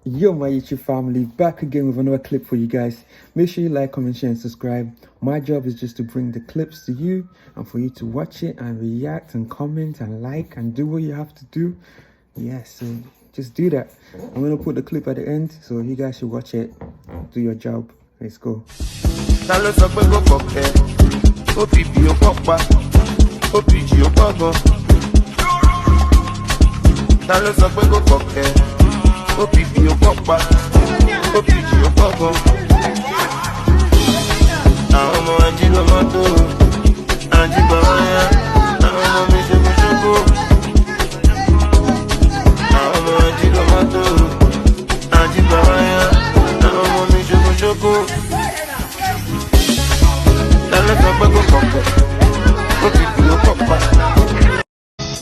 Yo, my YouTube family, back again with another clip for you guys. Make sure you like, comment, share, and subscribe. My job is just to bring the clips to you and for you to watch it and react and comment and like and do what you have to do. Yeah, so just do that. I'm gonna put the clip at the end, so you guys should watch it. Do your job. Let's go. Opipi o popa, opipi o popo. Àwọn ọmọ ají lọ mọ́tò, ají gbọ́ wáyà, àwọn ọmọ mi ṣokòṣokò.